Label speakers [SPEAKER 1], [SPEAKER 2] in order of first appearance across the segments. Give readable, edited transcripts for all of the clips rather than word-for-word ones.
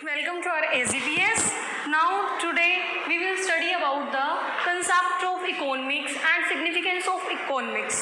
[SPEAKER 1] Welcome to our ACPS. Now today we will study about the concept of economics and significance of economics.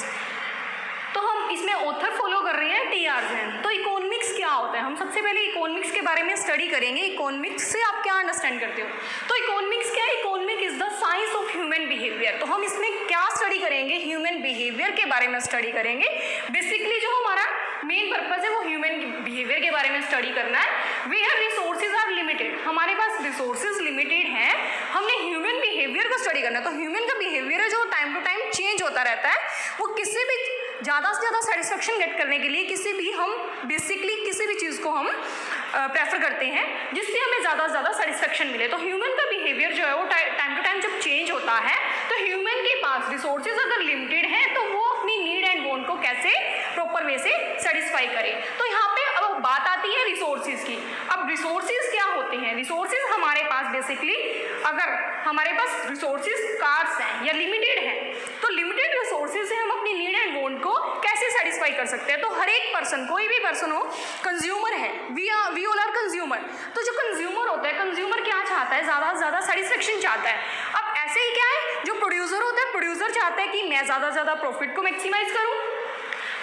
[SPEAKER 1] तो हम इसमें author follow कर रहे हैं TR. Jain. तो इकोनॉमिक्स क्या होता है, हम सबसे पहले इकोनॉमिक्स के बारे में स्टडी करेंगे. इकोनॉमिक्स से आप क्या अंडरस्टैंड करते हो. तो इकोनॉमिक्स क्या है, economic is the science of human behaviour. तो हम इसमें क्या स्टडी करेंगे, ह्यूमन बिहेवियर के बारे में स्टडी करेंगे. बेसिकली जो हमारा मेन पर्पज है वो ह्यूमन बिहेवियर के बारे में स्टडी करना है. वेयर रिसोर्सेज आर लिमिटेड, हमारे पास रिसोर्सेज लिमिटेड हैं, हमने ह्यूमन बिहेवियर को स्टडी करना है. तो ह्यूमन का बिहेवियर है जो टाइम टू टाइम चेंज होता रहता है. वो किसी भी ज़्यादा से ज़्यादा सेटिस्फेक्शन गेट करने के लिए हम बेसिकली किसी भी चीज़ को हम प्रेफर करते हैं जिससे हमें ज़्यादा से ज़्यादा सेटिस्फेक्शन मिले. तो ह्यूमन का बिहेवियर जो है वो टाइम टू टाइम जब चेंज होता है तो ह्यूमन के पास रिसोर्सेज अगर लिमिटेड हैं तो वो अपनी नीड एंड वांट को कैसे प्रॉपर वे से सेटिस्फाई करे. तो यहाँ पे अब बात आती है रिसोर्सेज की. अब रिसोर्सेज क्या होते हैं, रिसोर्सेज हमारे पास बेसिकली अगर हमारे पास रिसोर्सेज कार्स हैं या लिमिटेड हैं तो लिमिटेड रिसोर्सेज से हम अपनी नीड एंड वांट को कैसे सेटिस्फाई कर सकते हैं. तो हर एक पर्सन, कोई भी पर्सन हो, कंज्यूमर है, वी ऑल आर कंज्यूमर. तो जो कंज्यूमर होता है, कंज्यूमर क्या चाहता है, ज़्यादा से ज़्यादा सेटिस्फेक्शन चाहता है. अब ऐसे ही क्या है, जो प्रोड्यूसर होता है, प्रोड्यूसर चाहता है कि मैं ज़्यादा से ज़्यादा प्रॉफिट को मैक्सिमाइज करूँ.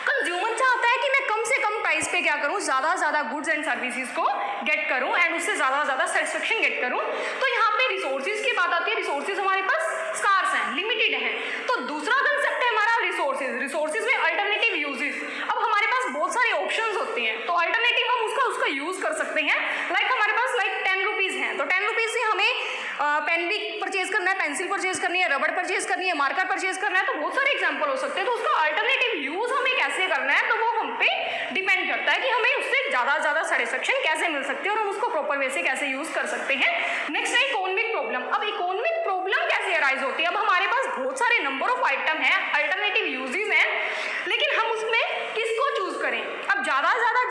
[SPEAKER 1] कंज्यूमर चाहता है कि मैं कम से कम प्राइस पे क्या करूं, ज़्यादा से ज़्यादा गुड्स एंड सर्विसेज को गेट करूं एंड उससे ज़्यादा से ज़्यादा सेटिस्फेक्शन गेट करूं. तो यहाँ पे रिसोर्सेज की बात आती है. रिसोर्सेज हमारे पास स्कार्स हैं, लिमिटेड हैं. तो दूसरा कंसेप्ट है हमारा रिसोर्सेज. रिसोर्सेज में अल्टरनेटिव यूजेस. अब हमारे पास बहुत सारे ऑप्शंस होते हैं तो अल्टरनेटिव हम उसका यूज़ कर सकते हैं. लाइक हमारे पास 10 रुपीज़ हैं तो 10 रुपीज़ से हमें पेन भी परचेज करना है, पेंसिल परचेज करनी है, रबड़ परचेज करनी है, मार्कर परचेज करना है. तो बहुत सारे एग्जाम्पल हो सकते हैं. तो उसका अल्टरनेटिव यूज़ हमें कैसे करना है तो वो हम पे डिपेंड करता है कि हमें उससे ज़्यादा से ज़्यादा सेटिस्फेक्शन कैसे मिल सकती है और हम उसको प्रॉपर वे से कैसे यूज़ कर सकते हैं. नेक्स्ट है इकोनॉमिक प्रॉब्लम. अब इकोनॉमिक प्रॉब्लम कैसे अराइज होती है. अब हमारे पास बहुत सारे नंबर ऑफ आइटम हैं, अल्टरनेटिव यूजेज हैं, लेकिन हम उसमें किसको चूज़ करें. अब ज़्यादा से ज़्यादा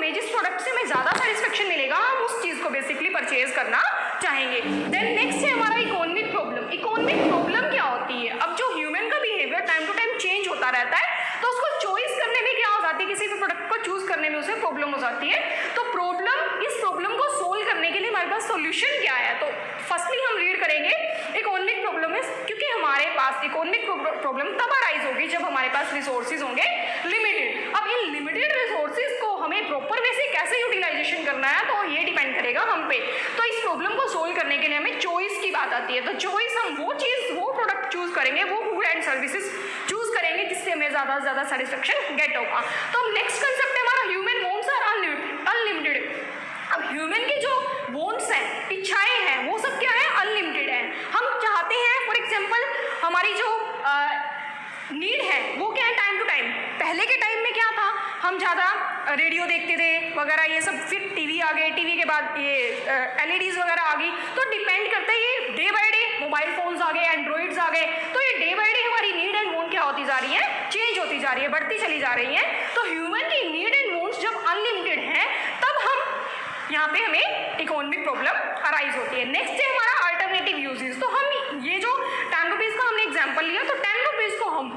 [SPEAKER 1] जिस प्रोडक्ट से हमें ज़्यादा सेटिस्फेक्शन मिलेगा हम उस चीज़ को बेसिकली परचेज करना चाहेंगे. देन नेक्स्ट है हमारा इकोनॉमिक प्रॉब्लम. इकोनॉमिक प्रॉब्लम क्या होती है. अब जो ह्यूमन का behaviour time to time change होता रहता है तो उसको चॉइस करने में क्या हो जाती है, किसी भी प्रोडक्ट को चूज करने में उसे प्रॉब्लम हो जाती है. तो इस प्रॉब्लम को सोल्व करने के लिए हमारे पास सोल्यूशन क्या है. तो फर्स्टली हम रीड करेंगे इकोनॉमिक प्रॉब्लम है, क्योंकि हमारे पास इकोनॉमिक प्रॉब्लम तब अराइज होगी जब हमारे पास रिसोर्सेज होंगे लिमिटेड. अब इन लिमिटेड रिसोर्सेज को हमें प्रॉपर वे से कैसे यूटिलाइजेशन करना है तो ये डिपेंड करेगा हम पे. तो इस प्रॉब्लम को सोल्व करने के लिए हमें चॉइस की बात आती है. तो चॉइस हम वो प्रोडक्ट चूज करेंगे, वो गुड एंड सर्विसेज चूज करेंगे जिससे हमें ज़्यादा से ज़्यादा सेटिस्फेक्शन गेट होगा. तो नेक्स्ट कंसेप्ट है हमारा ह्यूमन वांट्स आर अनलिमिटेड. अब ह्यूमन की जो वांट्स हैं, इच्छाएं हैं, वो सब क्या है, अनलिमिटेड है. हम चाहते हैं फॉर एग्जाम्पल हमारी जो नीड है वो क्या है, टाइम टू टाइम. पहले के टाइम में क्या था, हम ज़्यादा रेडियो देखते थे वगैरह ये सब, फिर टीवी आ गए, टीवी के बाद ये एलईडीज़ वगैरह आ गई. तो डिपेंड करता है ये day by day mobile phones आ गए, एंड्रॉइड्स आ गए. तो ये डे बाय डे हमारी नीड एंड वांट क्या होती जा रही है, चेंज होती जा रही है, बढ़ती चली जा रही है. तो ह्यूमन की नीड एंड वांट्स जब अनलिमिटेड हैं तब यहाँ पे हमें इकोनॉमिक प्रॉब्लम अराइज होती है. नेक्स्ट है हमारा अल्टरनेटिव यूजेस. तो हम ये जो 10 रुपीज़ का हमने एग्जांपल लिया तो 10 रुपीज़ को हम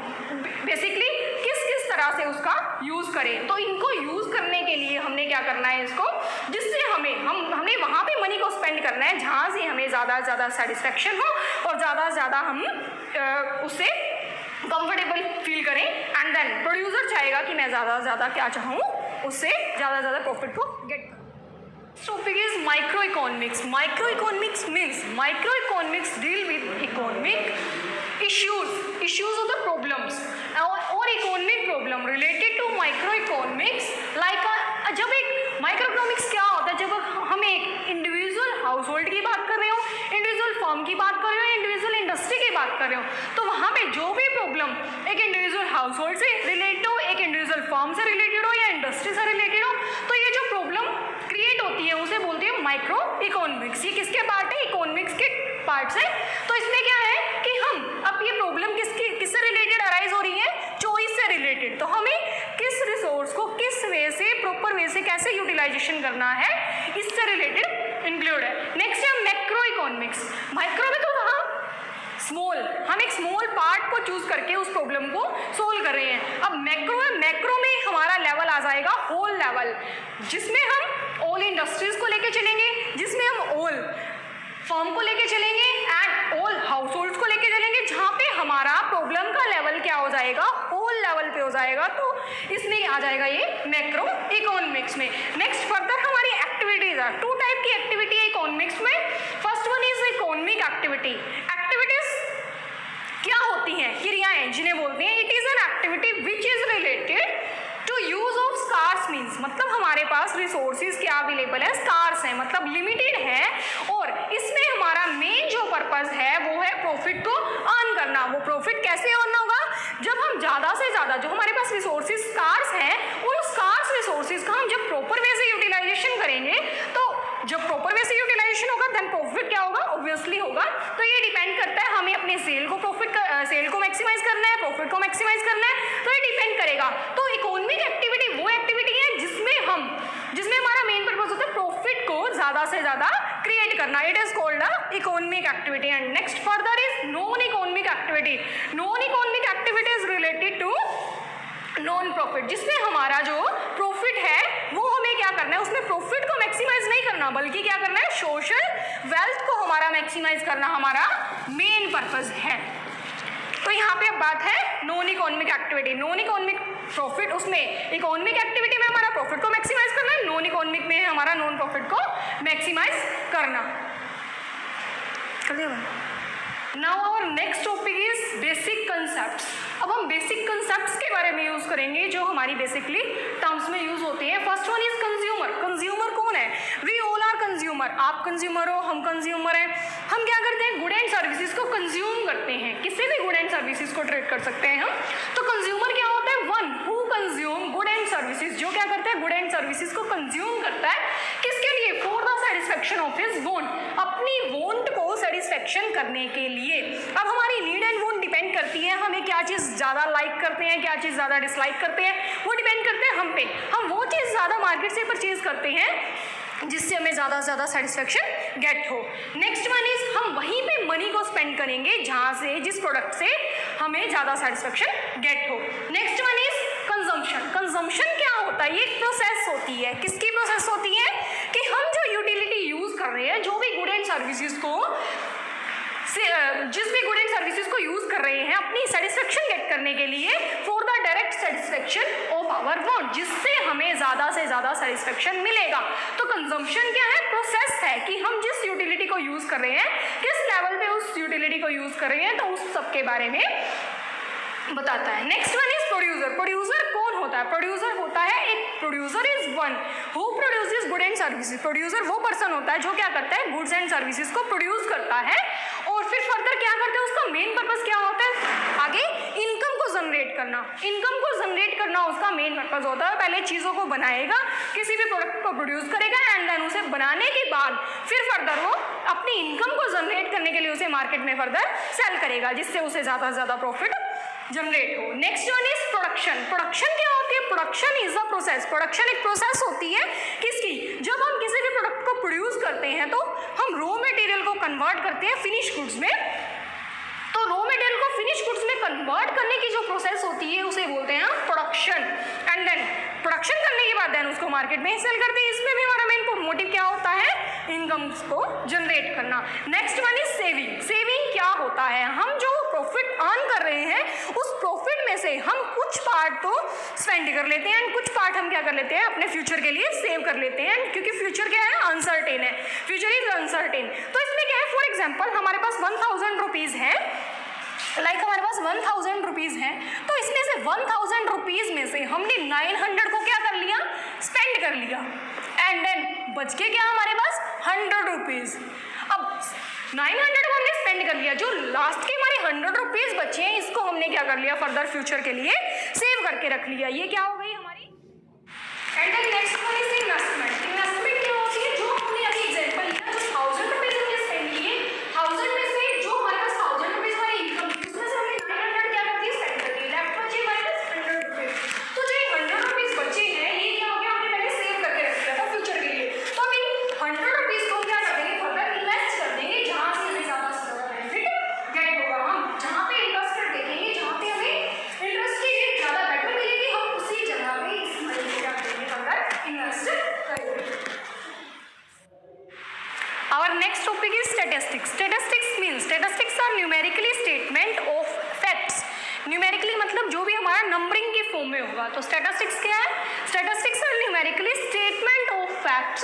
[SPEAKER 1] बेसिकली किस तरह से उसका यूज़ करें. तो इनको यूज़ करने के लिए हमने क्या करना है, इसको जिससे हमने वहाँ पे मनी को स्पेंड करना है जहाँ से हमें ज़्यादा से ज़्यादा सेटिस्फेक्शन हो और ज़्यादा से ज़्यादा हम उससे कंफर्टेबल फील करें. एंड देन प्रोड्यूसर चाहेगा कि मैं ज़्यादा से ज़्यादा क्या चाहूँ, उससे ज़्यादा से ज़्यादा प्रॉफिट को गेट करूँ. Topic is microeconomics. Microeconomics means microeconomics deal with economic issues of the problems or economic problem related to microeconomics. Like जब एक माइक्रोइकोनॉमिक्स क्या होता है, जब हम एक इंडिविजुअल हाउस होल्ड की बात कर रहे हो, इंडिविजुअल फर्म की बात कर रहे हो, इंडिविजुअल इंडस्ट्री की बात कर रहे हो, तो वहाँ पे जो भी प्रॉब्लम एक इंडिविजुअल हाउस होल्ड से रिलेटेड हो, एक इंडिविजुअल फर्म से रिलेटेड हो या इंडस्ट्री से रिलेटेड हो, तो ये जो प्रॉब्लम क्रिएट होती है उसे बोलते हैं माइक्रो इकोनॉमिक्स. ये किसके पार्ट है, इकोनॉमिक्स के पार्ट से. तो इसमें क्या है कि हम अब ये प्रॉब्लम किससे रिलेटेड अराइज हो रही है, चॉइस से रिलेटेड. तो हमें किस रिसोर्स को किस वे से प्रॉपर वे से कैसे यूटिलाइजेशन करना है इससे रिलेटेड इंक्लूड है. नेक्स्ट है मैक्रो इकोनॉमिक्स. माइक्रो में तो वहाँ स्मॉल, हम एक स्मॉल पार्ट को चूज करके उस प्रॉब्लम को सोल्व कर रहे हैं. अब मैक्रो में हमारा लेवल आ जाएगा होल लेवल, जिसमें हम ऑल इंडस्ट्रीज को लेके चलेंगे जिसमें हम ऑल फर्म को लेके चलेंगे एंड ऑल हाउस होल्ड्स को लेके चलेंगे, जहाँ पे हमारा प्रॉब्लम का लेवल क्या हो जाएगा, होल लेवल पे हो जाएगा। तो इसमें आ जाएगा ये मैक्रो इकोनॉमिक्स में। नेक्स्ट फर्दर हमारी एक्टिविटीज है, टू टाइप की एक्टिविटी है इकोनॉमिक्स में। First one is economic activity. Activities क्या होती हैं, क्रियाएं जिन्हें बोलते हैं it is an activity which is related to use of scarce, means मतलब हमारे पास रिसोर्सेज क्या अवेलेबल है, स्कार्स है मतलब लिमिटेड है, और इसमें हमारा मेन जो पर्पस है वो है प्रॉफिट को अर्न करना। वो प्रॉफिट कैसे अर्न होगा, जब हम ज़्यादा से ज़्यादा जो हमारे पास रिसोर्सेज स्कार्स हैं उन स्कार्स रिसोर्सेज का हम जब प्रॉपर वे से यूटिलाइजेशन करेंगे, तो जब प्रॉपर वे से यूटिलाइजेशन होगा देन प्रॉफिट क्या होगा, ऑब्वियसली होगा। तो ये डिपेंड करता है हमें अपने सेल को मैक्सिमाइज करना है, प्रॉफिट को मैक्सिमाइज करना है, तो ये डिपेंड करेगा। तो इकोनॉमिक एक्टिविटी वो एक्टिविटी है जिसमें हमारा मेन पर्पस होता है प्रॉफिट को ज़्यादा से ज़्यादा क्रिएट करना। It is called a economic activity. And next further is non economic activity. Non economic activity is related to non profit, जिसमें हमारा जो प्रॉफिट है वो हमें क्या करना है, उसमें प्रॉफिट को मैक्सिमाइज नहीं करना बल्कि क्या करना है, सोशल वेल्थ को हमारा मैक्सिमाइज करना हमारा मेन पर्पस है। तो यहाँ पे अब बात है non economic activity. Non economic profit, उसमें इकोनॉमिक एक्टिविटी में हमारा प्रॉफिट को मैक्सिमाइज करना है, नॉन इकोनॉमिक में हमारा नॉन प्रॉफिट को मैक्सिमाइज करना। Now our next topic is basic concepts. अब हम बेसिक कंसेप्ट्स के बारे में यूज करेंगे जो हमारी बेसिकली टर्म्स में यूज होती हैं। First one is consumer. Consumer कौन है, वी ऑल आर कंज्यूमर। आप कंज्यूमर हो, हम कंज्यूमर हैं। हम क्या करते हैं, गुड एंड सर्विसेज को कंज्यूम करते हैं, किसी भी गुड एंड सर्विसेज को ट्रेड कर सकते हैं हम। तो कंज्यूमर क्या होता है, one who consume good and services, जो क्या करता है गुड एंड सर्विसेज को कंज्यूम करता है, किसके लिए, for the satisfaction of his want, अपनी वांट को सेटिस्फेक्शन करने के लिए। अब हमारी नीड एंड वांट डिपेंड करती है हमें क्या चीज़ ज़्यादा लाइक करते हैं, क्या चीज़ ज़्यादा डिसलाइक करते हैं, वो डिपेंड करते हैं हम पे। हम वो चीज़ ज़्यादा मार्केट से परचेज करते हैं जिससे हमें ज़्यादा से ज़्यादा सेटिस्फेक्शन गेट हो। नेक्स्ट वन इज हम वहीं पे मनी को स्पेंड करेंगे जहाँ से, जिस प्रोडक्ट से हमें ज़्यादा सेटिस्फेक्शन गेट हो। Next one is consumption. Consumption क्या होता है, ये एक प्रोसेस होती है। किसकी प्रोसेस होती है कि हम जो यूटिलिटी यूज़ कर रहे हैं, जो भी गुड एंड सर्विसेज को जिस भी गुड एंड सर्विसेज को यूज कर रहे हैं अपनी सेटिस्फेक्शन गेट करने के लिए, for the direct satisfaction of our want, जिससे हमें ज़्यादा से ज़्यादा सेटिस्फेक्शन मिलेगा। तो कंजम्पशन क्या है, प्रोसेस है कि हम जिस यूटिलिटी को यूज कर रहे हैं, किस लेवल पे उस यूटिलिटी को यूज कर रहे हैं, तो उस सब के बारे में बताता है। Next one is producer. Producer कौन होता है, प्रोड्यूसर होता है एक, producer is one who produces good and services. Producer वो पर्सन होता है जो क्या करता है, गुड्स एंड सर्विसेज को प्रोड्यूस करता है, और फिर फर्दर क्या करता है, उसका मेन पर्पस क्या होता है, आगे इनकम को जनरेट करना। इनकम को जनरेट करना उसका मेन पर्पस होता है। पहले चीज़ों को बनाएगा, किसी भी प्रोडक्ट को प्रोड्यूस करेगा, एंड देन उसे बनाने के बाद फिर फर्दर वो अपनी इनकम को जनरेट करने के लिए उसे मार्केट में फर्दर सेल करेगा, जिससे उसे ज़्यादा से ज़्यादा प्रॉफिट जनरेट हो। Next one is production. Production क्या होती है, production is a process. Production एक प्रोसेस होती है किसकी, जब हम किसी भी प्रोडक्ट को प्रोड्यूस करते हैं तो हम रॉ मटेरियल को कन्वर्ट करते हैं फिनिश गुड्स में। तो रॉ मटेरियल को फिनिश गुड्स में कन्वर्ट करने की जो प्रोसेस होती है उसे बोलते हैं प्रोडक्शन। एंड देन प्रोडक्शन करने के बाद देन उसको मार्केट में सेल करते हैं। इसमें भी हमारा मेन मोटिव क्या होता है, इनकम को जनरेट करना। Next one is saving. Saving क्या होता है, हम जो प्रॉफिट अर्न कर रहे हैं उस प्रॉफिट में से हम कुछ पार्ट तो स्पेंड कर लेते हैं, एंड कुछ पार्ट हम क्या कर लेते हैं, अपने फ्यूचर के लिए सेव कर लेते हैं, क्योंकि फ्यूचर क्या है, अनसर्टेन है, फ्यूचर इज अनसर्टेन। तो इसमें क्या है, फॉर एग्जाम्पल हमारे पास 1000 रुपीज़ है, हमारे पास 1000 रुपीज़ हैं, तो इसमें से 1000 रुपीज़ में से हमने 900 को क्या कर लिया, स्पेंड कर लिया, एंड देन बच के क्या हमारे पास 100 रुपीज़। अब 900 को हमने स्पेंड कर लिया, जो लास्ट के हमारे 100 रुपीज़ बचे हैं इसको हमने क्या कर लिया, फर्दर फ्यूचर के लिए सेव करके रख लिया। ये क्या हो गई हमारी। And then next one is investment. Investment क्या होती है, जो हमने अभी एग्जाम्पल लिया, जो 1000 रुपीज़ हमने स्पेंड किए, 1000 में से जो हमारे पास 1000 रुपीज़ हमारी इनकम थी उसमें से हमने 900 क्या कर दिया, स्पेंड कर दिया, लेफ्ट बचे हमारे पास 100 रुपीज़। तो जो 100 रुपीज़ बचे हैं ये क्या हो गया, हमने पहले सेव करके रख दिया था फ्यूचर के लिए। तो हम इन 100 रुपीज़ को क्या कर देंगे, फर्दर इन्वेस्ट कर देंगे, जहाँ से हमें ज़्यादा से ज़्यादा बेनिफिट गेट होगा। हम जहाँ पे इंटरेस्ट रेट देखेंगे, जहाँ पे हमें इंटरेस्ट की रेट ज़्यादा बेटर मिलेगी, हम उसी जगह पे इस मनी को क्या करेंगे, further invest statistics. Statistics are numerically statement of facts. Numerically मतलब जो भी हमारा नंबरिंग के फॉर्म में होगा. तो स्टैटिस्टिक्स क्या है? Statistics are numerically statement of facts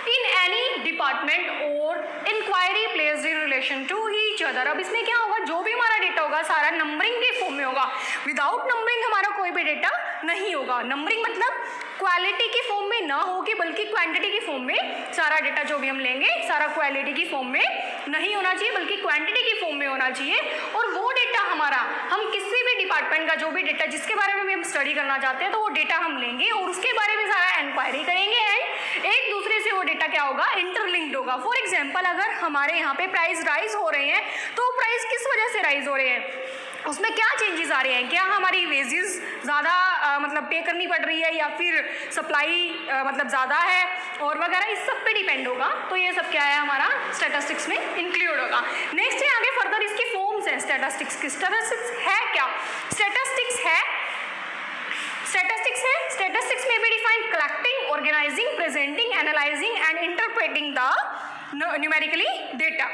[SPEAKER 1] in any department और inquiry placed in relation to each other. अब इसमें क्या होगा, जो भी हमारा डेटा होगा सारा नंबरिंग के फॉर्म में होगा. विदाउट नंबरिंग हमारा कोई भी डेटा नहीं होगा. नंबरिंग मतलब क्वालिटी की फॉर्म में ना होगी बल्कि क्वांटिटी की फॉर्म में सारा डेटा जो भी हम लेंगे सारा क्वालिटी की फॉर्म में नहीं होना चाहिए बल्कि क्वांटिटी की फॉर्म में होना चाहिए. और वो डेटा हमारा हम किसी भी डिपार्टमेंट का जो भी डेटा जिसके बारे में भी हम स्टडी करना चाहते हैं तो वो डेटा हम लेंगे और उसके बारे में सारा इंक्वायरी करेंगे एंड एक दूसरे से वो डेटा क्या होगा, इंटरलिंक्ड होगा. फॉर एग्जाम्पल अगर हमारे यहाँ पे प्राइस राइज हो रहे हैं तो प्राइस किस वजह से राइज हो रहे हैं, उसमें क्या चेंजेस आ रहे हैं, क्या हमारी वेजेस ज़्यादा मतलब पे करनी पड़ रही है या फिर सप्लाई मतलब ज़्यादा है और वगैरह, इस सब पे डिपेंड होगा. तो ये सब क्या है हमारा स्टैटिस्टिक्स में इंक्लूड होगा. नेक्स्ट है आगे फर्दर इसकी फॉर्म्स हैं स्टैटिस्टिक्स की. स्टैटिस्टिक्स है क्या? स्टैटिस्टिक्स में भी defined collecting, organising, presenting, analysing and interpreting the numerically data.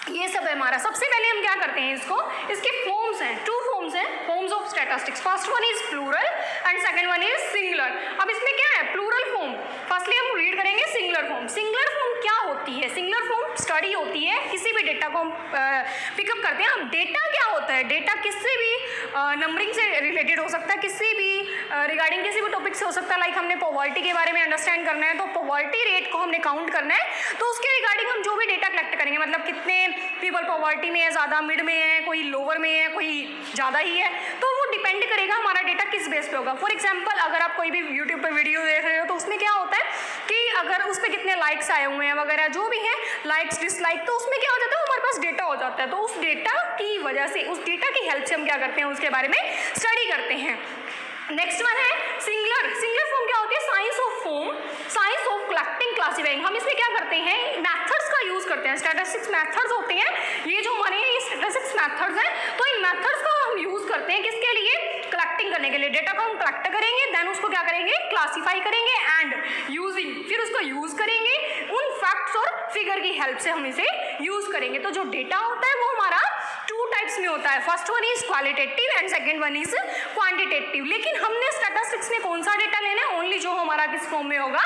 [SPEAKER 1] ये सब है हमारा. सबसे पहले हम क्या करते हैं इसको, इसके फॉर्म्स हैं, 2 फॉर्म्स हैं forms of statistics. First one is plural and second one is singular. अब इसमें क्या है, प्लूरल फॉर्म फर्स्टली हम रीड करेंगे. सिंगुलर फॉर्म क्या होती है? सिंगुलर फॉर्म स्टडी होती है, किसी भी डेटा को हम पिकअप करते हैं. अब डेटा क्या होता है, डेटा किसी भी नंबरिंग से रिलेटेड हो सकता है, किसी भी रिगार्डिंग किसी भी टॉपिक से हो सकता है. लाइक हमने पॉवर्टी के बारे में अंडरस्टैंड करना है तो पॉवर्टी रेट को हमने काउंट करना है तो उसके रिगार्डिंग हम जो भी डेटा कलेक्ट करेंगे मतलब कितने पीपल पॉवर्टी में है, ज़्यादा मिड में है, कोई लोअर में है, कोई ज़्यादा ही है, तो वो डिपेंड करेगा हमारा डेटा किस बेस पे होगा. फॉर एग्जांपल अगर आप कोई भी यूट्यूब पे वीडियो देख रहे हो तो उसमें क्या होता है कि अगर उस पर कितने लाइक्स आए हुए हैं वगैरह जो भी है, लाइक्स डिसलाइक, तो उसमें क्या हो जाता है, हमारे पास डेटा हो जाता है. तो उस डेटा की वजह से, उस डेटा की हेल्प से हम क्या करते हैं, उसके बारे में स्टडी करते हैं. नेक्स्ट वन है सिंगुलर. सिंगुलर फॉर्म क्या होती है, साइंस ऑफ कलेक्टिंग, क्लासिफाइंग. हम इसमें क्या करते हैं, मैथड्स का यूज करते हैं. स्टैटिस्टिक्स मैथड्स होते हैं, ये जो हमारे ये स्टैटिस्टिक्स मैथड्स हैं, तो इन मैथड्स का हम यूज करते हैं किसके लिए, कलेक्टिंग करने के लिए. डेटा को हम कलेक्ट करेंगे, देन उसको क्या करेंगे, क्लासीफाई करेंगे एंड यूजिंग, फिर उसको यूज करेंगे उन फैक्ट्स और फिगर की हेल्प से हम इसे यूज करेंगे. तो जो डेटा होता है वो हमारा 2 टाइप्स में होता है. First one is qualitative and second one is quantitative. लेकिन हमने स्टैटिस्टिक्स में कौन सा डेटा लेना है, ओनली जो हमारा किस फॉर्म में होगा,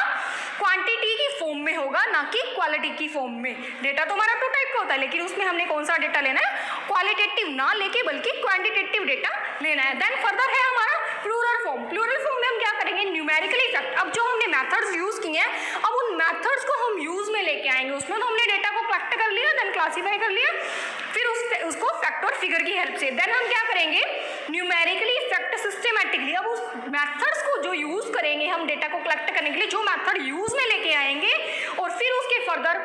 [SPEAKER 1] क्वांटिटी की फॉर्म में होगा, ना कि क्वालिटी की फॉर्म में. डेटा तो हमारा 2 टाइप का होता है लेकिन उसमें हमने कौन सा डेटा लेना है, क्वालिटेटिव ना लेके बल्कि क्वांटिटेटिव डेटा लेना है. देन फर्दर है हमारा प्लूरल फॉर्म. प्लूरल फॉर्म में हम क्या करेंगे, न्यूमेरिकली फैक्ट. अब जो हमने मेथड्स यूज किए हैं अब उन मेथड्स को हम यूज में लेके आएंगे. उसमें तो हमने डेटा को कलेक्ट कर लिया, देन क्लासीफाई कर लिया, फिर उसको फैक्ट और फिगर की हेल्प से देन हम क्या करेंगे, न्यूमेरिकली फैक्ट सिस्टमैटिकली. अब उस मेथड्स को जो यूज करेंगे हम डेटा को कलेक्ट करने के लिए, जो मेथड यूज में लेके आएंगे और फिर उसके फर्दर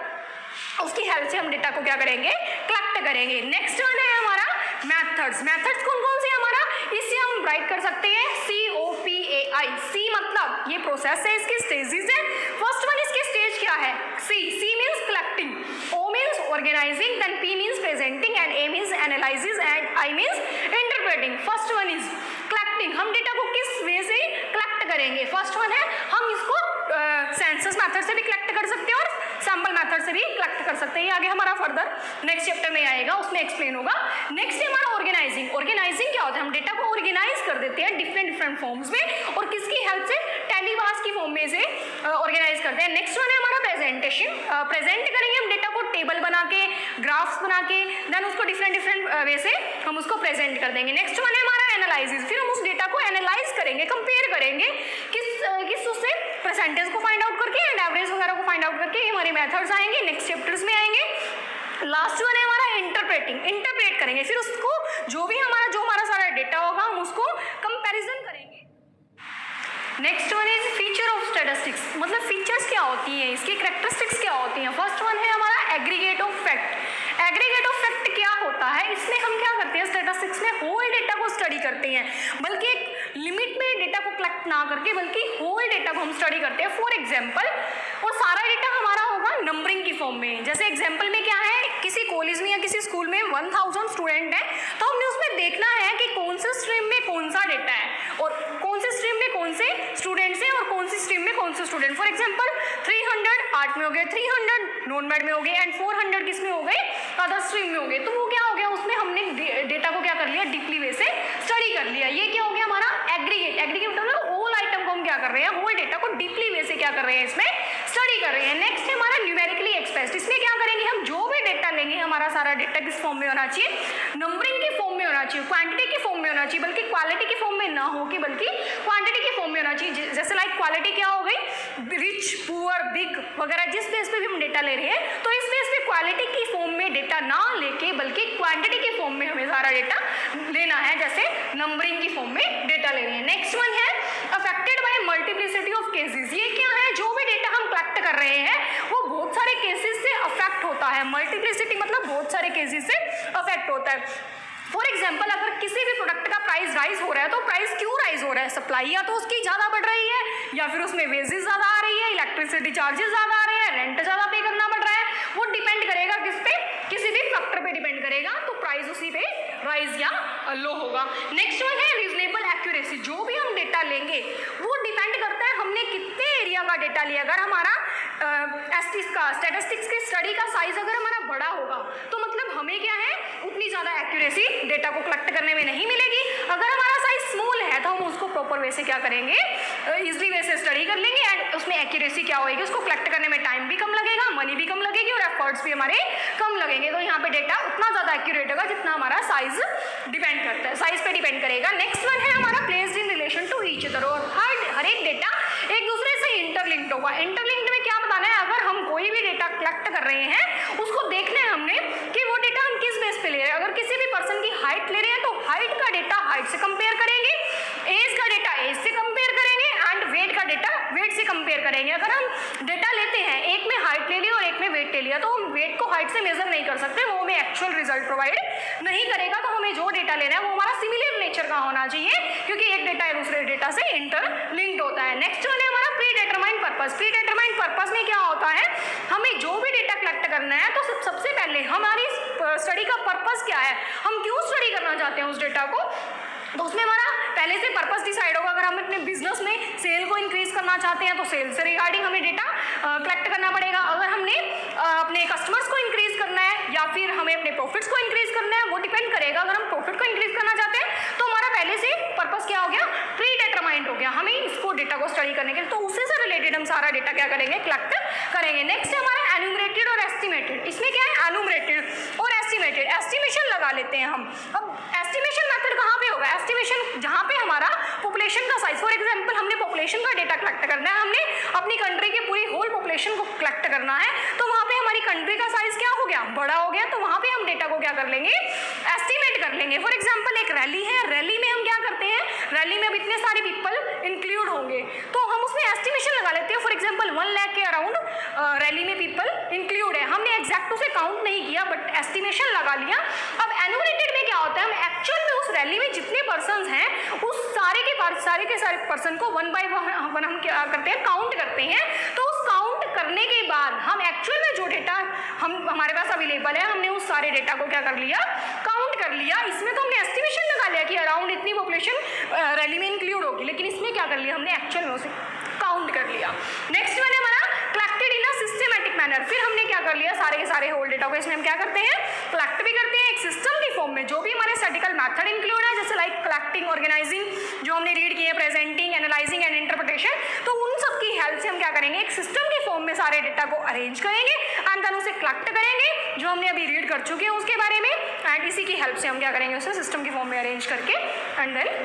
[SPEAKER 1] उसकी हेल्प से हम डेटा को क्या करेंगे, कलेक्ट करेंगे. नेक्स्ट वन है हमारा मेथड्स. मेथड्स कौन कौन से हमारा, इसे हम राइट कर सकते हैं COPAI. सी मतलब ये प्रोसेस है, इसकी स्टेजेस है. फर्स्ट वन इसकी स्टेज क्या है, C means collecting, O means organising, then P means presenting and A means analysis and I means interpreting. First one is collecting. हम डेटा को किस वे से कलेक्ट करेंगे, फर्स्ट वन है हम इसको सेंसस मेथड से भी कलेक्ट कर सकते हैं और सैंपल मेथड से भी कलेक्ट कर सकते हैं. ये आगे हमारा फर्दर नेक्स्ट चैप्टर में आएगा, उसमें एक्सप्लेन होगा. नेक्स्ट है हमारा ऑर्गेनाइजिंग. ऑर्गेनाइजिंग क्या होता है, हम डेटा को ऑर्गेनाइज कर देते हैं डिफरेंट फॉर्म्स में और किसकी हेल्प से, टेलीवास की फॉर्म में से ऑर्गेनाइज करते हैं. नेक्स्ट वन है हमारा प्रेजेंटेशन. प्रेजेंट करेंगे हम डेटा को टेबल बना के, ग्राफ्स बना के, देन उसको डिफरेंट वे से हम उसको प्रेजेंट कर देंगे. नेक्स्ट वन है हमारा एनालिसिस. फिर हम उस डेटा को एनालाइज करेंगे, कंपेयर करेंगे किस उससे, परसेंटेज को फाइंड आउट करके एंड एवरेज वगैरह को फाइंड आउट करके. ये हमारे मेथड्स आएंगे, नेक्स्ट चैप्टर्स में आएंगे. लास्ट वन है हमारा इंटरप्रेटिंग. इंटरप्रेट करेंगे, फिर उसको जो हमारा सारा डेटा होगा हम उसको कंपैरिजन करेंगे. Next one is feature of statistics. मतलब फीचर्स क्या होती हैं, इसकी कैरेक्टरिस्टिक्स क्या होती हैं. फर्स्ट वन है हमारा aggregate of fact. Aggregate of fact क्या होता है, इसमें हम क्या करते हैं, स्टैटिस्टिक्स में होल डेटा को स्टडी करते हैं, बल्कि एक लिमिट में डेटा को कलेक्ट ना करके बल्कि होल डेटा को हम स्टडी करते हैं. फॉर एग्जाम्पल, और सारा डेटा हमारा होगा नंबरिंग की फॉर्म में. जैसे एग्जाम्पल में क्या है, किसी कॉलेज में या किसी स्कूल में 1000 स्टूडेंट हैं तो हमने उसमें देखना है कि कौन से स्ट्रीम में कौन सा डेटा है और कौन से स्ट्रीम में कौन से स्टूडेंट्स हैं और कौन सी स्ट्रीम में कौन से student. For example 300 art part में हो गए 300 नॉन मैड में हो गए एंड 400 किस में हो गए, अदर स्ट्रीम में हो गए। तो वो क्या हो गया, उसमें हमने डेटा को क्या कर लिया, डीपली वे से स्टडी कर लिया। ये क्या हो गया हमारा एग्रीगेट। एग्रीगेट मतलब होल आइटम को हम क्या कर रहे हैं, होल डेटा को डीपली वे से क्या कर रहे हैं, इसमें स्टडी कर रहे हैं। नेक्स्ट है हमारा न्यूमेरिकली एक्सप्रेस्ड। इसमें क्या करेंगे, हम जो भी डेटा लेंगे हमारा सारा डेटा किस फॉर्म में होना चाहिए, नंबरिंग के फॉर्म में होना चाहिए, क्वांटिटी के फॉर्म में होना चाहिए, बल्कि क्वालिटी के फॉर्म में ना हो कि बल्कि क्वांटिटी के फॉर्म में होना चाहिए। जैसे लाइक क्वालिटी क्या हो गई, रिच, पुअर, बिग वगैरह, जिस बेस पे भी हम डेटा ले रहे हैं तो इस बेस पे क्वालिटी की फॉर्म में डेटा ना लेके बल्कि क्वांटिटी के फॉर्म में हमें सारा डेटा लेना है, जैसे नंबरिंग की फॉर्म में डेटा ले रहे हैं। नेक्स्ट वन है affected by multiplicity of cases. ये क्या है, जो भी डेटा हम कलेक्ट कर रहे हैं वो बहुत सारे केसेस से अफेक्ट होता है। मल्टीप्लिसिटी मतलब बहुत सारे केसेस से अफेक्ट होता है। फॉर एग्जाम्पल अगर किसी भी प्रोडक्ट का प्राइस राइज हो रहा है तो प्राइस क्यों राइज हो रहा है, सप्लाई या तो उसकी ज़्यादा बढ़ रही है, या फिर उसमें वेजेस ज़्यादा आ रही है, इलेक्ट्रिसिटी चार्जेस ज़्यादा आ रहे हैं, रेंट ज़्यादा पे करना पड़ रहा है। वो डिपेंड करेगा किस पे, किसी भी फैक्टर पे डिपेंड करेगा, तो प्राइस उसी पे राइज या लो होगा। नेक्स्ट वन है रीजनेबल एक्यूरेसी। जो भी हम डेटा लेंगे वो डिपेंड करता है हमने कितने एरिया का डेटा लिया। अगर हमारा स्टैटिस्टिक्स की स्टडी का साइज अगर हमारा बड़ा होगा तो मतलब हमें क्या है, उतनी ज़्यादा एक्यूरेसी डेटा को कलेक्ट करने में नहीं मिलेगी। अगर हमारा साइज स्मॉल है तो हम उसको प्रॉपर वे से क्या करेंगे, इजली वे से स्टडी कर लेंगे एंड उसमें एक्यूरेसी क्या होगी, उसको कलेक्ट करने में टाइम भी कम लगेगा, मनी भी कम लगेगी और एफर्ट्स भी हमारे कम लगेंगे। तो यहाँ पे डेटा उतना ज़्यादा एक्यूरेट होगा जितना हमारा साइज डिपेंड करता है, साइज पे डिपेंड करेगा। नेक्स्ट वन है हमारा placed in relation to each other. और हर एक डेटा एक दूसरे से इंटरलिंक्ड होगा। इंटरलिंक्ड में क्या बताना है, अगर हम कोई भी डेटा कलेक्ट कर रहे हैं उसको देखना है हमने कि वो डेटा हम किस बेस पे ले रहे हैं। अगर किसी भी पर्सन की हाइट ले रहे हैं तो हाइट का डेटा हाइट से कंपेयर करेंगे, एज का डेटा एज से कंपेयर करेंगे एंड वेट का डेटा वेट से कंपेयर करेंगे। अगर हम डेटा लेते हैं, एक में हाइट ले लिया और एक में वेट ले लिया, तो हम वेट को हाइट से मेजर नहीं कर सकते, वो हमें एक्चुअल रिजल्ट प्रोवाइड नहीं करेगा। तो हमें जो डेटा लेना है वो हमारा सिमिलर नेचर का होना चाहिए, क्योंकि एक डेटा दूसरे डेटा से इंटरलिंक्ड होता है। नेक्स्ट वन है हमारा pre determined purpose. Pre determined purpose में क्या होता है, हमें जो भी डेटा कलेक्ट करना है तो सबसे पहले हमारी स्टडी का पर्पस क्या है, हम क्यों स्टडी करना चाहते हैं उस डेटा को, तो उसमें हमारा पहले से पर्पस डिसाइड होगा। अगर हम अपने बिजनेस में सेल को इंक्रीज करना चाहते हैं तो सेल से रिगार्डिंग हमें डेटा कलेक्ट करना पड़ेगा। अगर हमने अपने कस्टमर्स को इंक्रीज करना है या फिर हमें अपने प्रॉफिट्स को इंक्रीज करना है, वो डिपेंड करेगा। अगर हम प्रॉफिट को इंक्रीज करना चाहते हैं तो हमारा पहले से पर्पस क्या हो गया, प्री डिटरमाइंड हो गया, हमें इसको डेटा को स्टडी करने के लिए, तो उसी से रिलेटेड हम सारा डेटा क्या करेंगे, कलेक्ट करेंगे। नेक्स्ट है हमारा एन्यूमरेटेड और एस्टिमेटेड। इसमें क्या है, एन्यूमरेटेड और एस्टिमेटेड। एस्टिमेशन लगा लेते हैं हम। अब एस्टिमेशन मेथड कहाँ पे होगा, एस्टिमेशन जहाँ पे हमारा पॉपुलेशन का साइज, फॉर एग्जांपल हमने पॉपुलेशन का डेटा कलेक्ट करना है, हमने अपनी कंट्री की पूरी होल पॉपुलेशन को कलेक्ट करना है, तो वहाँ पे हमारी कंट्री का साइज क्या हो गया, बड़ा हो गया, तो वहाँ पे हम डेटा को क्या कर लेंगे, एस्टिमेट कर लेंगे। फॉर एग्जाम्पल एक रैली है, रैली में हम क्या करते हैं, रैली में अब इतने सारे पीपल इंक्लूड होंगे तो हम उसमें एस्टिमेशन लगा लेते हैं। फॉर एग्जाम्पल 1 लाख के अराउंड रैली में पीपल इंक्लूड है, हमने एग्जैक्ट उसे काउंट नहीं किया बट एस्टिमेशन लगा लिया। अब एन्यूमरेटेड में क्या होता है, हम एक्चुअल में उस रैली में जितने पर्सन हैं उस सारे के सारे पर्सन को 1 बाय 1 हम क्या करते हैं, काउंट करते हैं। तो उस काउंट करने के बाद हम एक्चुअल में जो डेटा हमारे पास अवेलेबल है, हमने उस सारे डेटा को क्या कर लिया, काउंट कर लिया। इसमें तो हमने एस्टिमेशन लगा लिया कि अराउंड इतनी पॉपुलेशन रैली में इंक्लूड होगी, लेकिन इसमें क्या कर लिया, हमने एक्चुअल में उसे काउंट कर लिया। नेक्स्ट वन है हमारा collected in a systematic manner. फिर हमने क्या कर लिया, सारे के सारे होल डेटा को इसमें हम क्या करते हैं, कलेक्ट भी करते हैं एक सिस्टम की फॉर्म में, जो भी हमारे स्टैटिकल मेथड इंक्लूड है, जैसे लाइक कलेक्टिंग, ऑर्गेनाइजिंग जो हमने रीड किए, प्रेजेंटिंग, एनालाइजिंग एंड इंटरप्रिटेशन, तो उन सब की हेल्प से हम क्या करेंगे, एक सिस्टम की फॉर्म में सारे डेटा को अरेंज करेंगे एंड देन उसे कलेक्ट करेंगे, जो हमने अभी रीड कर चुके हैं उसके बारे में, एंड इसी की हेल्प से हम क्या करेंगे, उसे सिस्टम की फॉर्म में अरेंज करके एंड देन